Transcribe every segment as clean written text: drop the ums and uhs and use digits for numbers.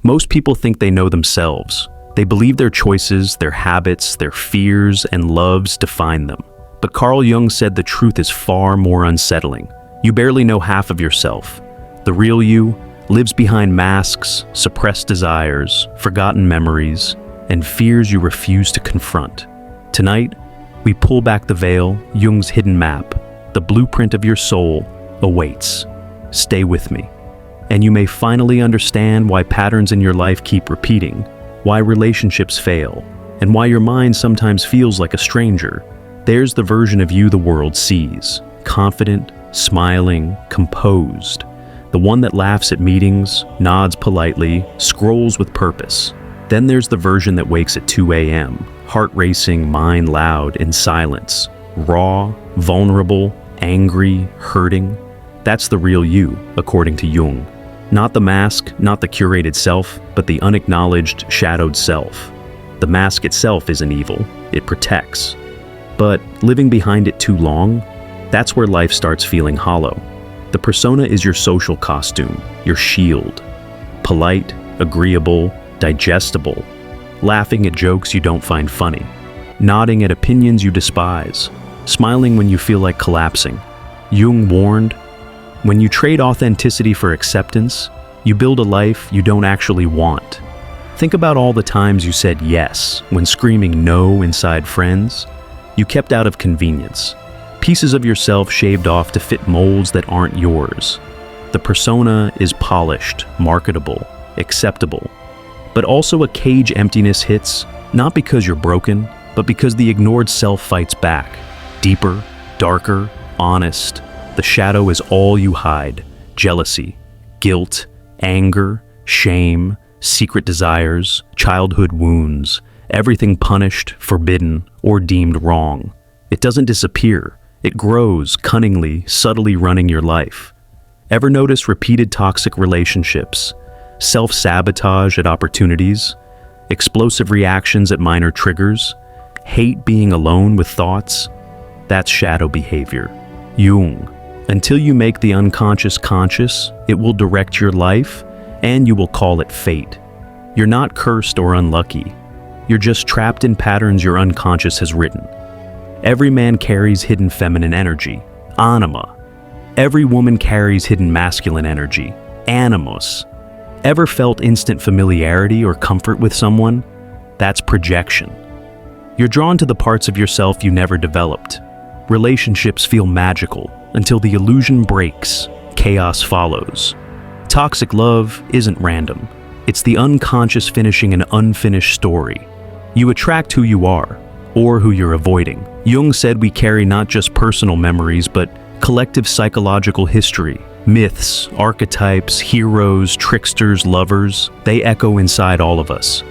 Most people think they know themselves. They believe their choices, their habits, their fears, and loves define them. But Carl Jung said the truth is far more unsettling. You barely know half of yourself. The real you lives behind masks, suppressed desires, forgotten memories, and fears you refuse to confront. Tonight, we pull back the veil. Jung's hidden map, the blueprint of your soul, awaits. Stay with me, and you may finally understand why patterns in your life keep repeating, why relationships fail, and why your mind sometimes feels like a stranger. There's the version of you the world sees, confident, smiling, composed, the one that laughs at meetings, nods politely, scrolls with purpose. Then there's the version that wakes at 2 a.m., heart racing, mind loud, in silence, raw, vulnerable, angry, hurting. That's the real you, according to Jung. Not the mask, not the curated self, but the unacknowledged, shadowed self. The mask itself isn't evil, it protects. But living behind it too long, that's where life starts feeling hollow. The persona is your social costume, your shield. Polite, agreeable, digestible, laughing at jokes you don't find funny, nodding at opinions you despise, smiling when you feel like collapsing. Jung warned, when you trade authenticity for acceptance, you build a life you don't actually want. Think about all the times you said yes when screaming no inside friends. You kept out of convenience. Pieces of yourself shaved off to fit molds that aren't yours. The persona is polished, marketable, acceptable. But also a cage emptiness hits, not because you're broken, but because the ignored self fights back. Deeper, darker, honest. The shadow is all you hide. Jealousy, guilt, anger, shame, secret desires, childhood wounds. Everything punished, forbidden, or deemed wrong. It doesn't disappear. It grows, cunningly, subtly running your life. Ever notice repeated toxic relationships, self-sabotage at opportunities, explosive reactions at minor triggers, hate being alone with thoughts? That's shadow behavior. Jung. Until you make the unconscious conscious, it will direct your life, and you will call it fate. You're not cursed or unlucky. You're just trapped in patterns your unconscious has written. Every man carries hidden feminine energy, anima. Every woman carries hidden masculine energy, animus. Ever felt instant familiarity or comfort with someone? That's projection. You're drawn to the parts of yourself you never developed. Relationships feel magical until the illusion breaks, chaos follows. Toxic love isn't random. It's the unconscious finishing an unfinished story. You attract who you are, or who you're avoiding. Jung said we carry not just personal memories, but collective psychological history. Myths, archetypes, heroes, tricksters, lovers, they echo inside all of us.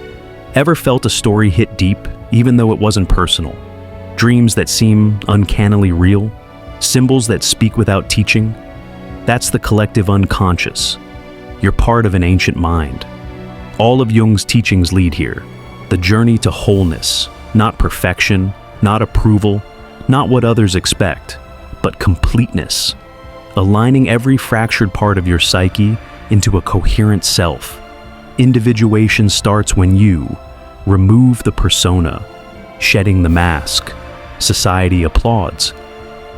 Ever felt a story hit deep, even though it wasn't personal? Dreams that seem uncannily real? Symbols that speak without teaching? That's the collective unconscious. You're part of an ancient mind. All of Jung's teachings lead here. The journey to wholeness, not perfection, not approval, not what others expect, but completeness. Aligning every fractured part of your psyche into a coherent self. Individuation starts when you remove the persona, shedding the mask. Society applauds.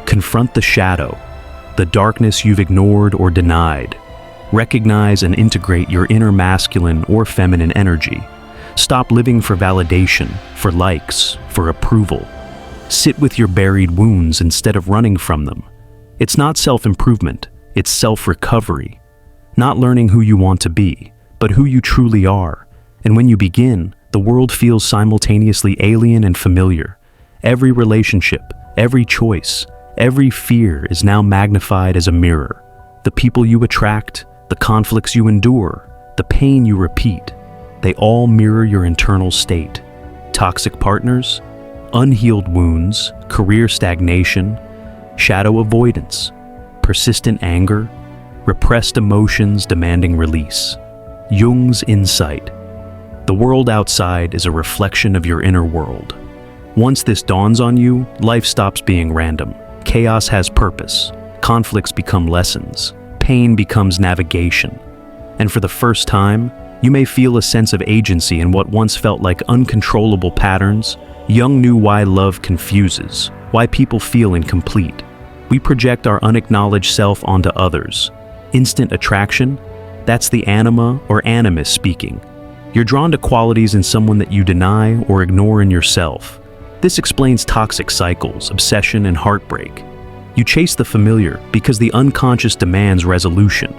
Confront the shadow, the darkness you've ignored or denied. Recognize and integrate your inner masculine or feminine energy. Stop living for validation, for likes, for approval. Sit with your buried wounds instead of running from them. It's not self-improvement, it's self-recovery. Not learning who you want to be, but who you truly are. And when you begin, the world feels simultaneously alien and familiar. Every relationship, every choice, every fear is now magnified as a mirror. The people you attract, the conflicts you endure, the pain you repeat, they all mirror your internal state. Toxic partners, unhealed wounds, career stagnation, shadow avoidance, persistent anger, repressed emotions demanding release. Jung's insight. The world outside is a reflection of your inner world. Once this dawns on you, life stops being random. Chaos has purpose. Conflicts become lessons. Pain becomes navigation. And for the first time, You may feel a sense of agency in what once felt like uncontrollable patterns. Jung knew why love confuses, why people feel incomplete. We project our unacknowledged self onto others. Instant attraction? That's the anima or animus speaking. You're drawn to qualities in someone that you deny or ignore in yourself. This explains toxic cycles, obsession, and heartbreak. You chase the familiar because the unconscious demands resolution.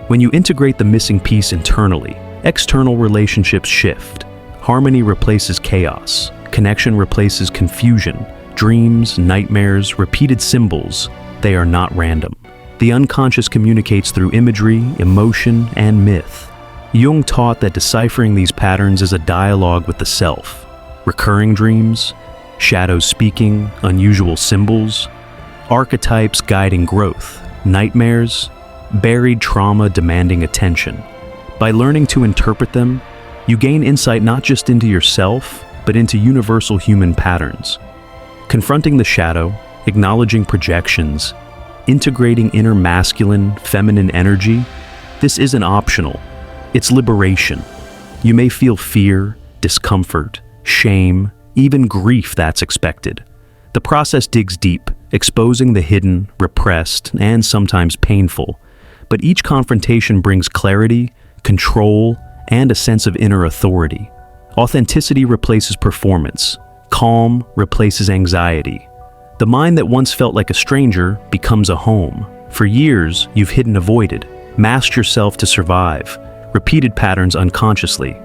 When you integrate the missing piece internally, external relationships shift. Harmony replaces chaos. Connection replaces confusion. Dreams, nightmares, repeated symbols, they are not random. The unconscious communicates through imagery, emotion, and myth. Jung taught that deciphering these patterns is a dialogue with the self. Recurring dreams, shadows speaking, unusual symbols, archetypes guiding growth, nightmares, buried trauma demanding attention. By learning to interpret them, you gain insight not just into yourself, but into universal human patterns. Confronting the shadow, acknowledging projections, integrating inner masculine, feminine energy, this isn't optional. It's liberation. You may feel fear, discomfort, shame, even grief that's expected. The process digs deep, exposing the hidden, repressed, and sometimes painful. But each confrontation brings clarity, control, and a sense of inner authority. Authenticity replaces performance. Calm replaces anxiety. The mind that once felt like a stranger becomes a home. For years, you've hidden, avoided, masked yourself to survive, repeated patterns unconsciously.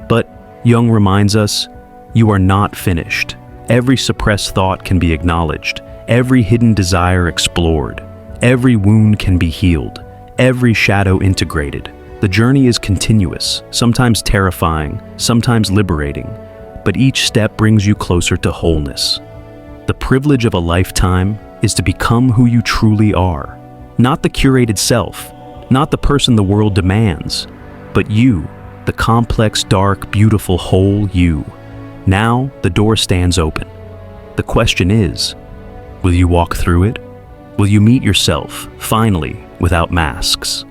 But Jung reminds us, you are not finished. Every suppressed thought can be acknowledged. Every hidden desire explored. Every wound can be healed. Every shadow integrated. The journey is continuous, sometimes terrifying, sometimes liberating, but each step brings you closer to wholeness. The privilege of a lifetime is to become who you truly are. Not the curated self, not the person the world demands, but you, the complex, dark, beautiful, whole you. Now, the door stands open. The question is, will you walk through it? Will you meet yourself, finally, without masks?